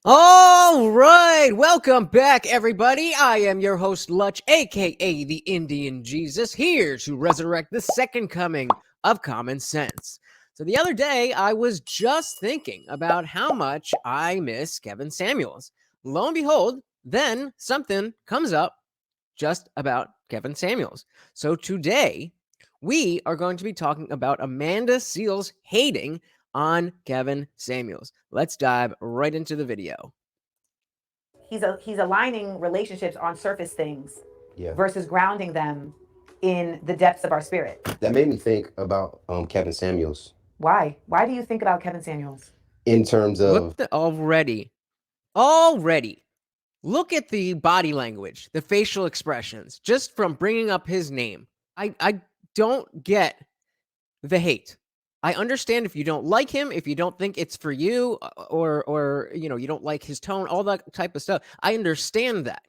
All right, welcome back, everybody. I am your host, Lutch, aka the Indian Jesus, here to resurrect the second coming of common sense. So, the other day, I was just thinking about how much I miss Kevin Samuels. Lo and behold, then something comes up just about Kevin Samuels. So, today, we are going to be talking about Amanda Seales hating on Kevin Samuels. Let's dive right into the video. He's aligning relationships on surface things versus grounding them in the depths of our spirit. That made me think about Kevin Samuels Why? Why do you think about Kevin Samuels? in terms Look of at already. Look at the body language, the facial expressions, just from bringing up his name. I don't get the hate. I understand if you don't like him, if you don't think it's for you, or you don't like his tone, all that type of stuff. I understand that.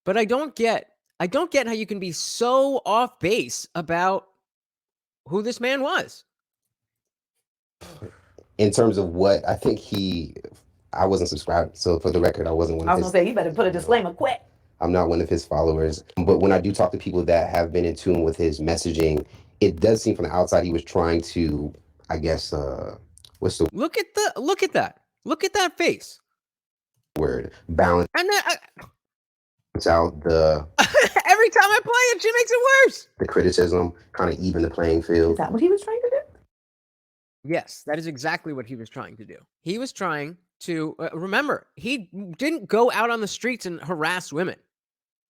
But I don't get how you can be so off base about who this man was. in terms of what I think I wasn't subscribed, so for the record, I wasn't one I of was his. gonna say you better put a disclaimer quick. I'm not one of his followers, but when I do talk to people that have been in tune with his messaging, it does seem from the outside he was trying to, I guess, what's the Look at that. Look at that face. word? Balance And that, out every time I play it, she makes it worse. the criticism, kind of even the playing field. Is that what he was trying to do? Yes, that is exactly what he was trying to do. He was trying to remember, he didn't go out on the streets and harass women.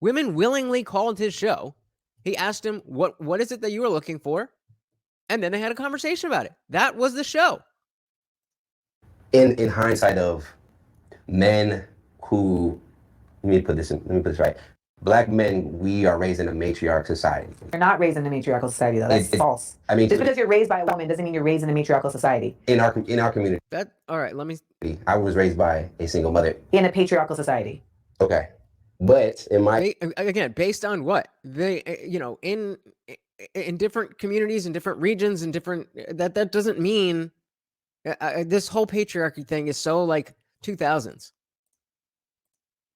Women willingly called his show. He asked him, what is it that you were looking for? And then they had a conversation about it. That was the show. In hindsight of men who let me put this right. Black men, we are raised in a matriarch society. You're not raised in a matriarchal society, though. That's false. I mean, just because you're raised by a woman doesn't mean you're raised in a matriarchal society. In our community, All right, let me. I was raised by a single mother. In a patriarchal society. Okay, but again, based on what they, in different communities, in different regions, in different that doesn't mean this whole patriarchy thing is so like 2000s.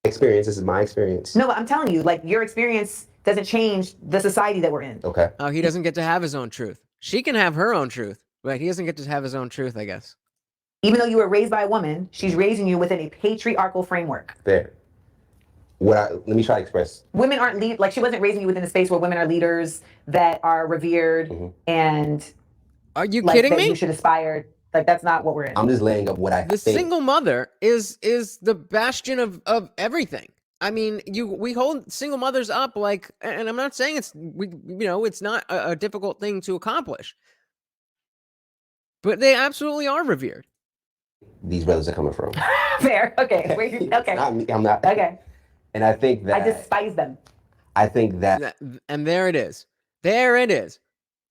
Experience. This is my experience. No, but I'm telling you, like your experience doesn't change the society that we're in. Okay. Oh, he doesn't get to have his own truth. She can have her own truth, but he doesn't get to have his own truth, I guess. Even though you were raised by a woman, she's raising you within a patriarchal framework. There. Let me try to express. Women aren't like she wasn't raising you within a space where women are leaders that are revered and. Are you kidding me? You should aspire. Like that's not what we're in. I'm just laying up what I think. The single mother is the bastion of everything. I mean, we hold single mothers up like, and I'm not saying it's not a difficult thing to accomplish, but they absolutely are revered. These brothers are coming from. Fair. Okay. Okay. Not me. I'm not. Okay. And I think that I despise them. I think that. And there it is. There it is.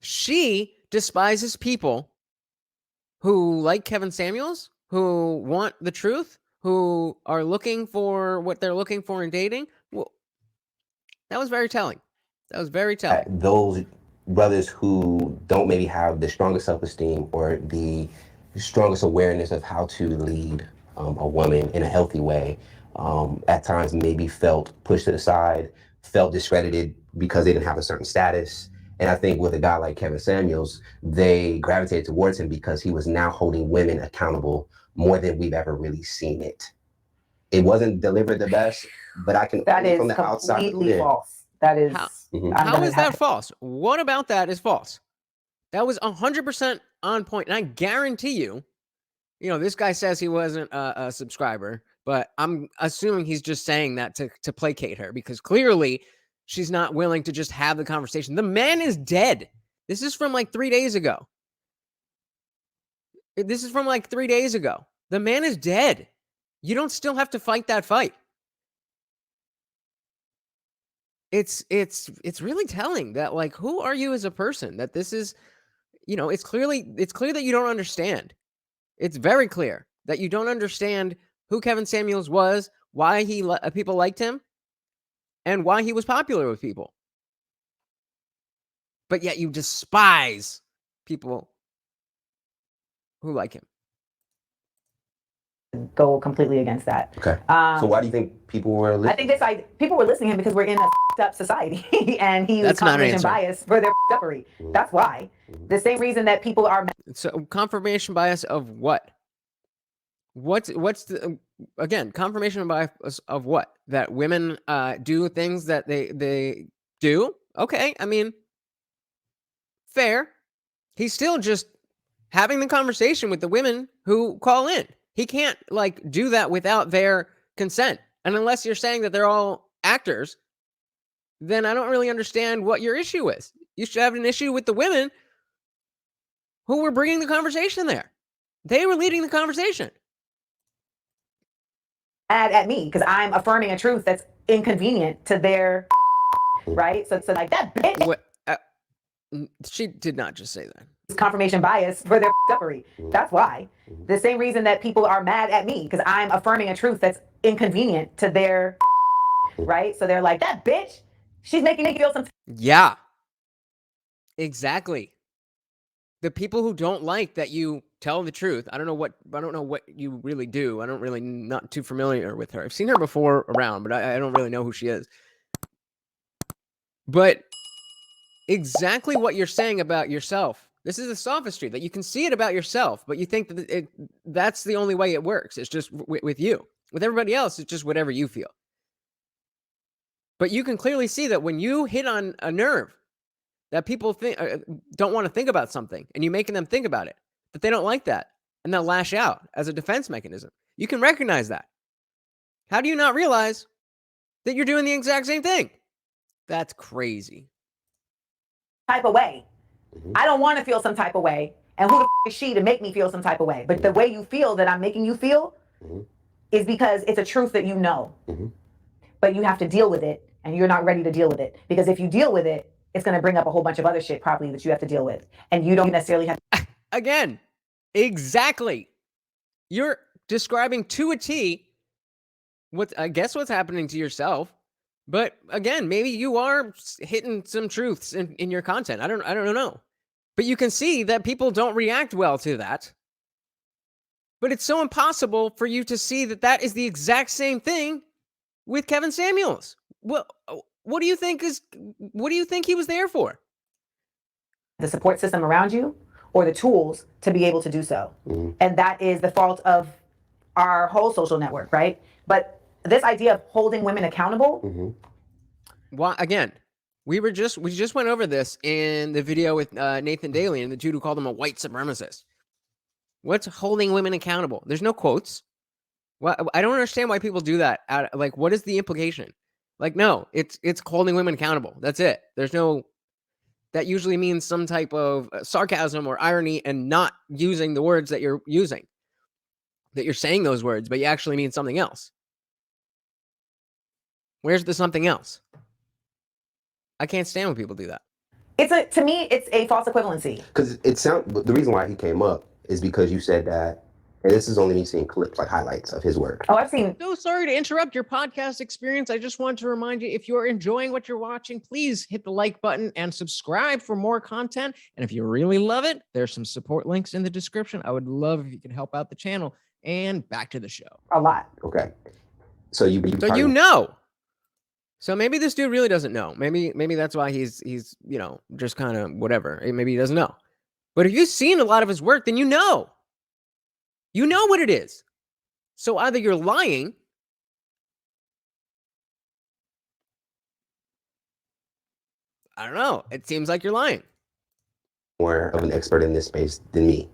She despises people who like Kevin Samuels, who want the truth, who are looking for what they're looking for in dating. Well, that was very telling. That was very telling. Those brothers who don't maybe have the strongest self-esteem or the strongest awareness of how to lead a woman in a healthy way, at times maybe felt pushed to the side, felt discredited because they didn't have a certain status. And I think with a guy like Kevin Samuels, they gravitated towards him because he was now holding women accountable more than we've ever really seen it. It wasn't delivered the best, but I can that is from the outside. Completely false. That is how is that false? What about that is false? That was 100% on point, and I guarantee you, this guy says he wasn't a subscriber, but I'm assuming he's just saying that to placate her because clearly she's not willing to just have the conversation. The man is dead. This is from like 3 days ago. The man is dead. You don't still have to fight that fight. It's really telling that, like, who are you as a person? That this is, it's clear that you don't understand. It's very clear that you don't understand who Kevin Samuels was, why people liked him, and why he was popular with people. But yet you despise people who like him. go completely against that. Okay. So why do you think people were listening? I think people were listening to him because we're in a up society, and he was That's not an confirmation answer. bias for their uppery. That's why. The same reason that people are. So confirmation bias of what? What's the again confirmation bias of what? That women do things that they do? Okay, I mean, fair. He's still just having the conversation with the women who call in. He can't like do that without their consent. And unless you're saying that they're all actors, then I don't really understand what your issue is. You should have an issue with the women who were bringing the conversation there. They were leading the conversation. Mad at me because I'm affirming a truth that's inconvenient to their right. So like that bitch. What, she did not just say that. Confirmation bias for their uppery. That's why. The same reason that people are mad at me because I'm affirming a truth that's inconvenient to their right. So they're like that bitch. She's making me feel some. Yeah. Exactly. The people who don't like that you tell the truth. I don't know what you really do. I don't really not too familiar with her. I've seen her before around, but I don't really know who she is. But exactly what you're saying about yourself. This is a sophistry that you can see it about yourself, but you think that that's the only way it works. It's just with you. With everybody else, it's just whatever you feel. But you can clearly see that when you hit on a nerve that people don't want to think about something, and you're making them think about it, that they don't like that, and they'll lash out as a defense mechanism. You can recognize that. How do you not realize that you're doing the exact same thing? That's crazy. Type of way. I don't want to feel some type of way. And who the is she to make me feel some type of way? But the way you feel that I'm making you feel is because it's a truth that you know. But you have to deal with it, and you're not ready to deal with it. Because if you deal with it, it's going to bring up a whole bunch of other shit probably that you have to deal with. And you don't necessarily have. Again, exactly. You're describing to a T I guess what's happening to yourself. But again, maybe you are hitting some truths in your content. I don't know. But you can see that people don't react well to that. But it's so impossible for you to see that that is the exact same thing with Kevin Samuels. Well, what do you think he was there for? The support system around you or the tools to be able to do so. And that is the fault of our whole social network, right? But this idea of holding women accountable. Well, again, we just went over this in the video with Nathan Daly and the dude who called him a white supremacist. What's holding women accountable? There's no quotes. Well, I don't understand why people do that. Like, what is the implication? Like, no, it's holding women accountable. That's it. There's no. That usually means some type of sarcasm or irony and not using the words that you're using. That you're saying those words, but you actually mean something else. Where's the something else? I can't stand when people do that. To me, it's a false equivalency. Because the reason why he came up is because you said that, and this is only me seeing clips, like highlights of his work. Oh, I've seen. So sorry to interrupt your podcast experience. I just want to remind you, if you're enjoying what you're watching, please hit the like button and subscribe for more content. And if you really love it, there's some support links in the description. I would love if you could help out the channel. And back to the show. A lot. Okay. So you know. So maybe this dude really doesn't know. Maybe that's why he's just kind of whatever. Maybe he doesn't know. But if you've seen a lot of his work, then you know. You know what it is. So either you're lying, I don't know. It seems like you're lying. More of an expert in this space than me.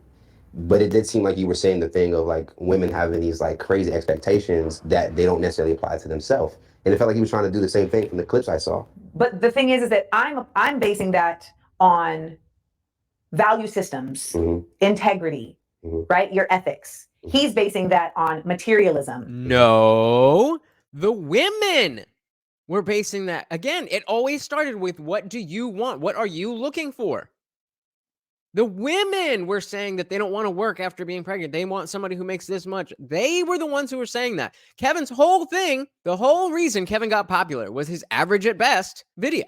But it did seem like you were saying the thing of like women having these like crazy expectations that they don't necessarily apply to themselves. And it felt like he was trying to do the same thing from the clips I saw. But the thing is that I'm basing that on value systems, integrity, right? Your ethics. He's basing that on materialism. No, the women were basing that. Again, it always started with, what do you want? What are you looking for? The women were saying that they don't want to work after being pregnant. They want somebody who makes this much. They were the ones who were saying that. Kevin's whole thing, the whole reason Kevin got popular was his average at best video.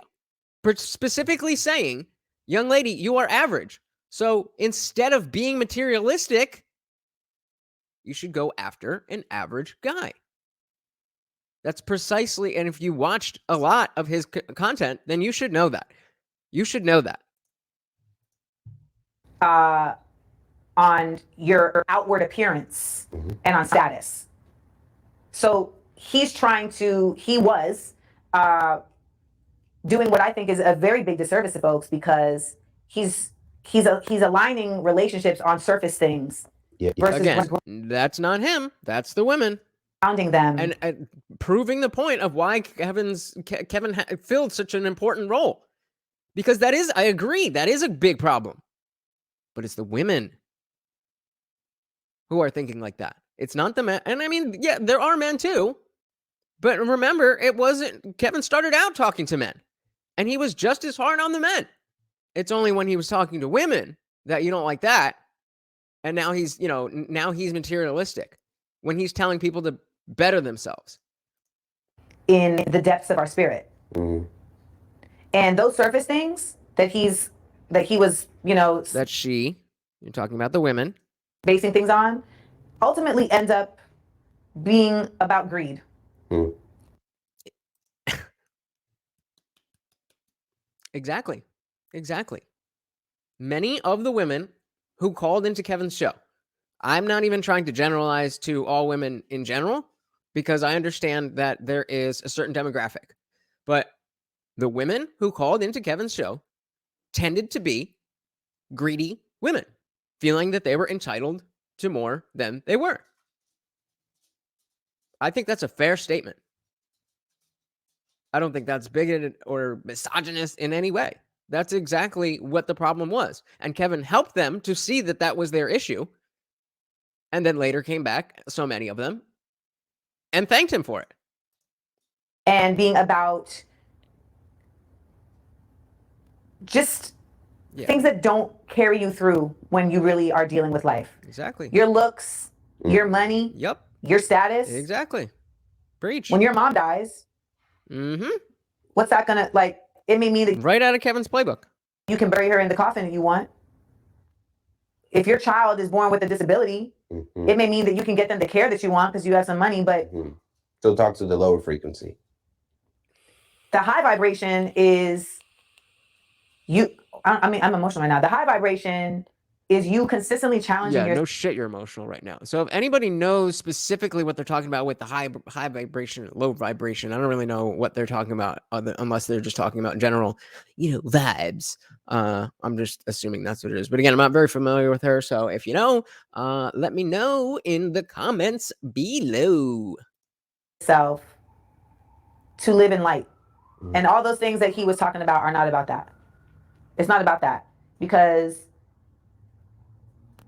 Specifically saying, young lady, you are average. So instead of being materialistic, You should go after an average guy. That's precisely, and if you watched a lot of his content, then you should know that. You should know that. On your outward appearance and on status. So he was doing what I think is a very big disservice to folks, because he's aligning relationships on surface things versus again, that's not him. That's the women. Grounding them and proving the point of why Kevin filled such an important role. Because that is, I agree, that is a big problem. But it's the women who are thinking like that. It's not the men. And I mean, yeah, there are men too. But remember, it wasn't, Kevin started out talking to men. And he was just as hard on the men. It's only when he was talking to women that you don't like that. And now he's, now he's materialistic. When he's telling people to better themselves. In the depths of our spirit. And those surface things that he was, that you're talking about the women. Basing things on, ultimately end up being about greed. Exactly. Many of the women who called into Kevin's show, I'm not even trying to generalize to all women in general, because I understand that there is a certain demographic. But the women who called into Kevin's show tended to be greedy women, feeling that they were entitled to more than they were. I think that's a fair statement. I don't think that's bigoted or misogynist in any way. That's exactly what the problem was. And Kevin helped them to see that that was their issue. And then later came back, so many of them, and thanked him for it. And being about just things that don't carry you through when you really are dealing with life. Exactly. Your looks, your money, your status. Exactly. Preach. When your mom dies, what's that gonna, like, it may mean that right out of Kevin's playbook. You can bury her in the coffin that you want. If your child is born with a disability, it may mean that you can get them the care that you want because you have some money, but so talk to the lower frequency. The high vibration is I'm emotional right now. The high vibration is you consistently challenging no shit, you're emotional right now. So if anybody knows specifically what they're talking about with the high vibration, low vibration, I don't really know what they're talking about unless they're just talking about general, vibes. I'm just assuming that's what it is. But again, I'm not very familiar with her. So if you know, let me know in the comments below. Self to live in light. And all those things that he was talking about are not about that. It's not about that, because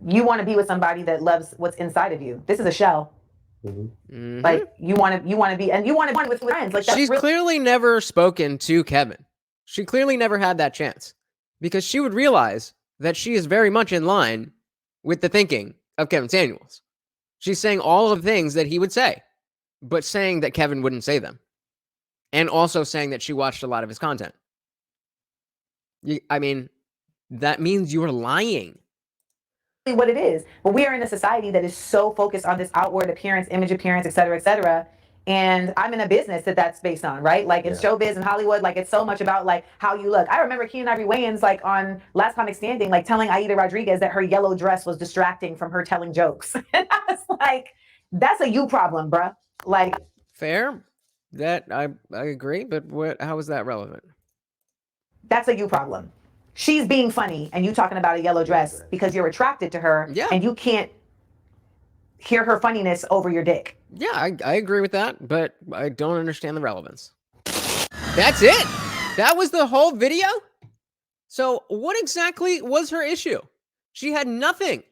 you want to be with somebody that loves what's inside of you. This is a shell. Like you want to be, and you want to be with friends. Like she's clearly never spoken to Kevin. She clearly never had that chance, because she would realize that she is very much in line with the thinking of Kevin Samuels. She's saying all of the things that he would say, but saying that Kevin wouldn't say them. And also saying that she watched a lot of his content. I mean, that means you are lying. What it is. But we are in a society that is so focused on this outward appearance, image appearance, et cetera, et cetera. And I'm in a business that's based on, right? Like it's showbiz and Hollywood. Like it's so much about like how you look. I remember Keenen Ivory Wayans, like on Last Comic Standing, like telling Aida Rodriguez that her yellow dress was distracting from her telling jokes. And I was like, that's a you problem, bruh. Like fair. That I agree, but how is that relevant? That's a you problem. She's being funny and you talking about a yellow dress because you're attracted to her and you can't hear her funniness over your dick. Yeah, I agree with that, but I don't understand the relevance. That's it. That was the whole video. So what exactly was her issue? She had nothing.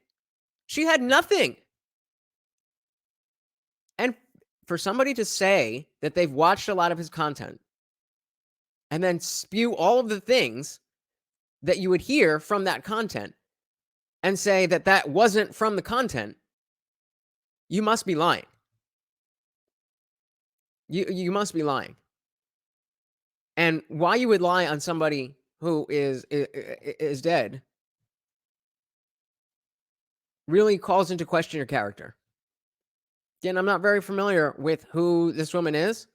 And for somebody to say that they've watched a lot of his content and then spew all of the things that you would hear from that content and say that that wasn't from the content, you must be lying. You must be lying. And why you would lie on somebody who is dead really calls into question your character. Again, I'm not very familiar with who this woman is,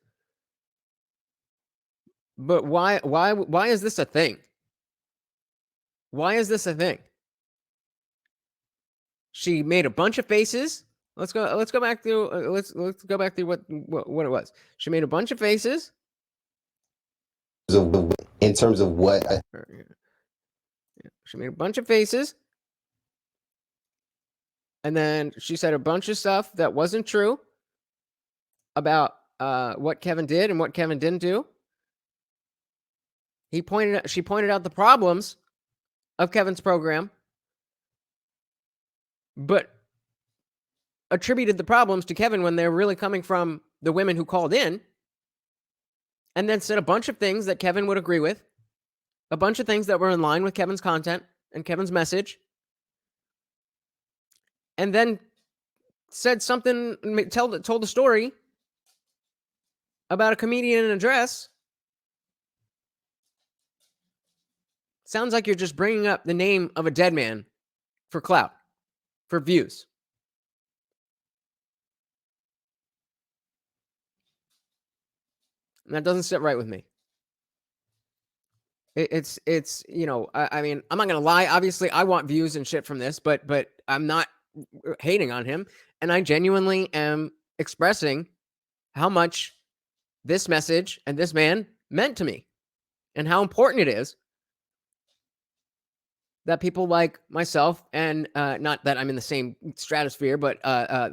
but why is this a thing? Why is this a thing? She made a bunch of faces. Let's go back to let's go back to what it was. She made a bunch of faces. In terms of what She made a bunch of faces. And then she said a bunch of stuff that wasn't true about what Kevin did and what Kevin didn't do. She pointed out the problems of Kevin's program, but attributed the problems to Kevin when they're really coming from the women who called in, and then said a bunch of things that Kevin would agree with, a bunch of things that were in line with Kevin's content and Kevin's message, and then said something, told a story about a comedian in a dress. Sounds like you're just bringing up the name of a dead man for clout, for views. And that doesn't sit right with me. It's you know, I mean, I'm not gonna lie. Obviously, I want views and shit from this, but I'm not hating on him, and I genuinely am expressing how much this message and this man meant to me, and how important it is that people like myself, and not that I'm in the same stratosphere, but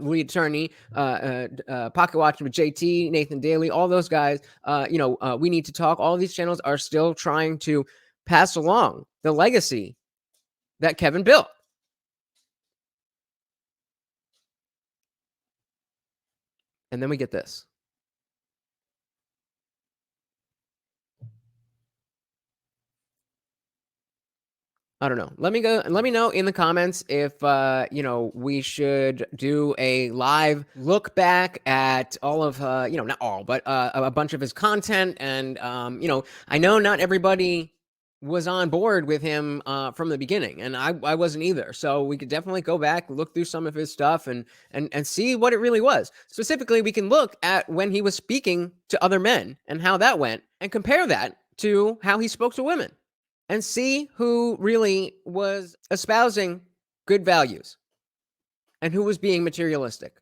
Lee Attorney, Pocket Watch with JT, Nathan Daly, all those guys, We Need to Talk, all these channels are still trying to pass along the legacy that Kevin built. And then we get this. I don't know. Let me know in the comments if we should do a live look back at all of not all, but a bunch of his content. And I know not everybody was on board with him from the beginning, and I wasn't either. So we could definitely go back, look through some of his stuff, and see what it really was. Specifically, we can look at when he was speaking to other men and how that went, and compare that to how he spoke to women, and see who really was espousing good values and who was being materialistic.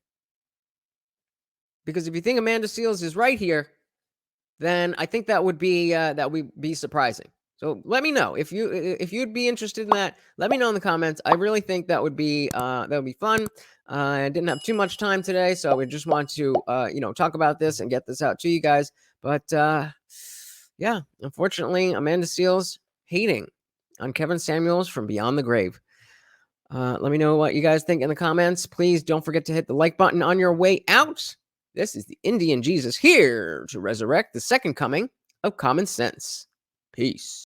Because if you think Amanda Seales is right here, then I think that would be surprising. So let me know if you'd be interested in that. Let me know in the comments. I really think that would be fun. I didn't have too much time today, so I just want to talk about this and get this out to you guys. But yeah, unfortunately, Amanda Seales hating on Kevin Samuels from Beyond the Grave. Let me know what you guys think in the comments. Please don't forget to hit the like button on your way out. This is the Indian Jesus, here to resurrect the second coming of common sense. Peace.